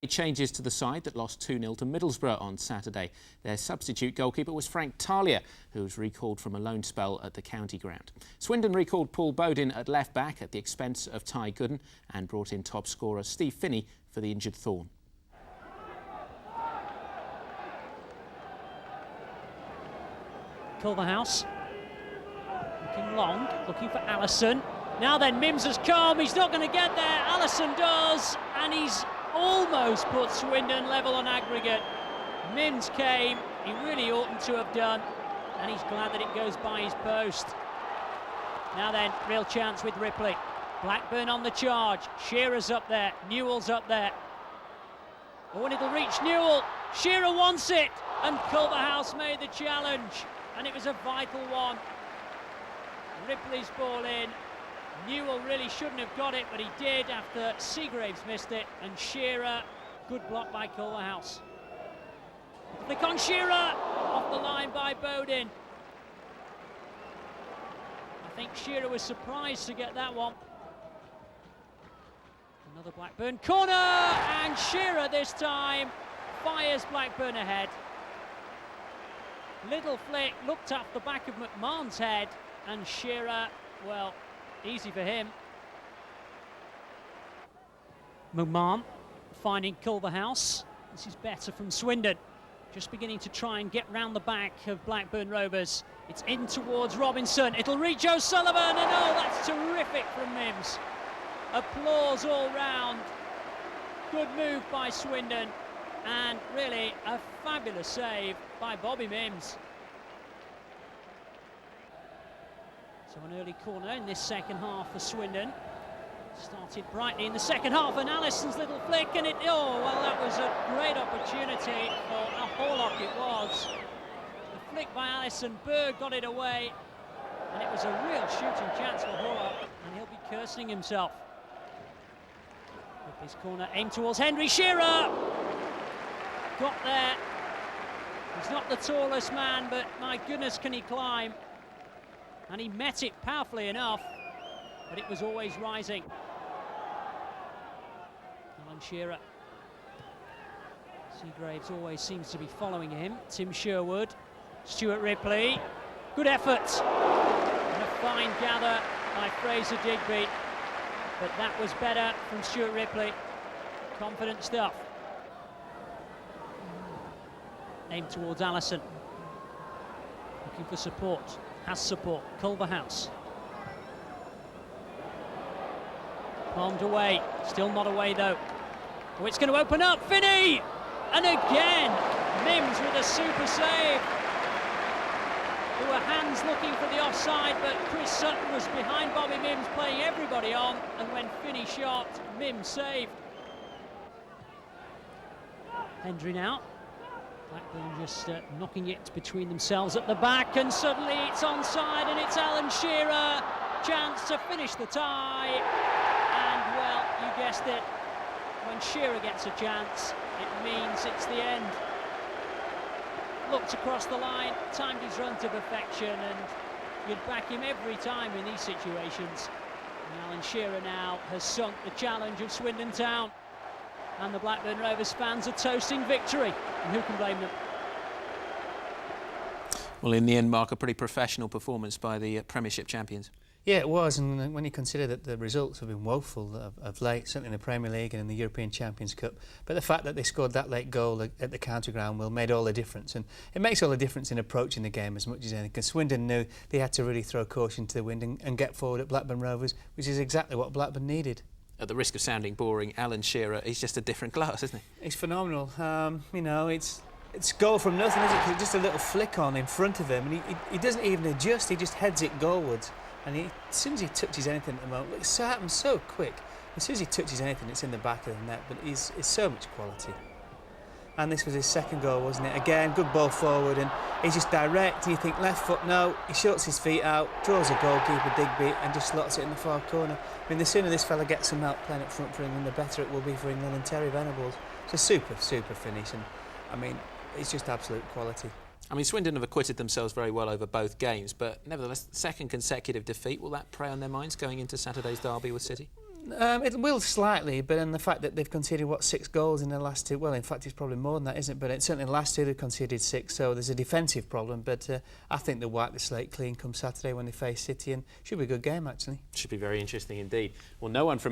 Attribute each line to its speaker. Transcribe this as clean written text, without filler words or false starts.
Speaker 1: It changes to the side that lost 2-0 to Middlesbrough on Saturday. Their substitute goalkeeper was Frank Talia, who was recalled from a loan spell at the county ground. Swindon recalled Paul Bowden at left-back at the expense of Ty Gooden and brought in top scorer Steve Finney for the injured Thorn.
Speaker 2: Culverhouse looking long, looking for Allison. Now then, Mims has come, he's not going to get there. Allison does, and he's almost put Swindon level on aggregate. Mims came, he really oughtn't to have done, and he's glad that it goes by his post. Now then, real chance with Ripley. Blackburn on the charge, Shearer's up there, Newell's up there. Oh, and it'll reach Newell. Shearer wants it, and Culverhouse made the challenge, and it was a vital one. Ripley's ball in. Newell really shouldn't have got it, but he did after Seagraves missed it, and Shearer, good block by Culverhouse. Flick on Shearer, off the line by Bowden. I think Shearer was surprised to get that one. Another Blackburn corner, and Shearer this time fires Blackburn ahead. Little flick, looked up the back of McMahon's head, and Shearer, well, easy for him. McMahon finding Culverhouse. This is better from Swindon. Just beginning to try and get round the back of Blackburn Rovers. It's in towards Robinson. It'll reach O'Sullivan, and oh, that's terrific from Mims. Applause all round. Good move by Swindon, and really a fabulous save by Bobby Mims. So an early corner in this second half for Swindon. Started brightly in the second half, and Allison's little flick, and it, oh, well, that was a great opportunity for a Horlock it was. The flick by Allison, Berg got it away, and it was a real shooting chance for Horlock, and he'll be cursing himself. Ripley's corner aimed towards Henry. Shearer got there. He's not the tallest man, but my goodness, can he climb? And he met it powerfully enough, but it was always rising. Alan Shearer. Seagraves always seems to be following him. Tim Sherwood, Stuart Ripley. Good effort. And a fine gather by Fraser Digby. But that was better from Stuart Ripley. Confident stuff. Aimed towards Allison. Looking for support. Has support. Culverhouse. Palmed away. Still not away though. Oh, it's going to open up. Finney! And again, Mims with a super save. There were hands looking for the offside, but Chris Sutton was behind Bobby Mims, playing everybody on, and when Finney shot, Mims saved. Hendry now. Blackburn just knocking it between themselves at the back, and suddenly it's onside, and it's Alan Shearer. Chance to finish the tie. And, well, you guessed it. When Shearer gets a chance, it means it's the end. Looked across the line, timed his run to perfection, and you'd back him every time in these situations. And Alan Shearer now has sunk the challenge of Swindon Town. And the Blackburn Rovers fans are toasting victory, and who can blame them?
Speaker 1: Well, in the end, Mark, a pretty professional performance by the Premiership champions.
Speaker 3: Yeah, it was, and when you consider that the results have been woeful of late, certainly in the Premier League and in the European Champions Cup, but the fact that they scored that late goal at the county ground made all the difference, and it makes all the difference in approaching the game as much as anything, because Swindon knew they had to really throw caution to the wind and get forward at Blackburn Rovers, which is exactly what Blackburn needed.
Speaker 1: At the risk of sounding boring, Alan Shearer, he's just a different class, isn't he?
Speaker 3: He's phenomenal. You know, it's goal from nothing, isn't it? It's just a little flick on in front of him, and he doesn't even adjust, he just heads it goalwards. And as soon as he touches anything at the moment, it happens so quick. As soon as he touches anything, it's in the back of the net, but it's so much quality. And this was his second goal, wasn't it? Again, good ball forward, and he's just direct, and you think left foot, no, he shorts his feet out, draws a goalkeeper, Digby, and just slots it in the far corner. I mean, the sooner this fella gets some help playing up front for England, the better it will be for England and Terry Venables. It's a super, super finish, and I mean, it's just absolute quality.
Speaker 1: I mean, Swindon have acquitted themselves very well over both games, but nevertheless, second consecutive defeat, will that prey on their minds going into Saturday's derby with City?
Speaker 3: It will slightly, but then the fact that they've conceded, what, 6 goals in the last 2... Well, in fact, it's probably more than that, isn't it? But certainly the last 2 they've conceded 6, so there's a defensive problem. But I think they'll wipe the slate clean come Saturday when they face City, and should be a good game, actually.
Speaker 1: Should be very interesting indeed. Well, no one from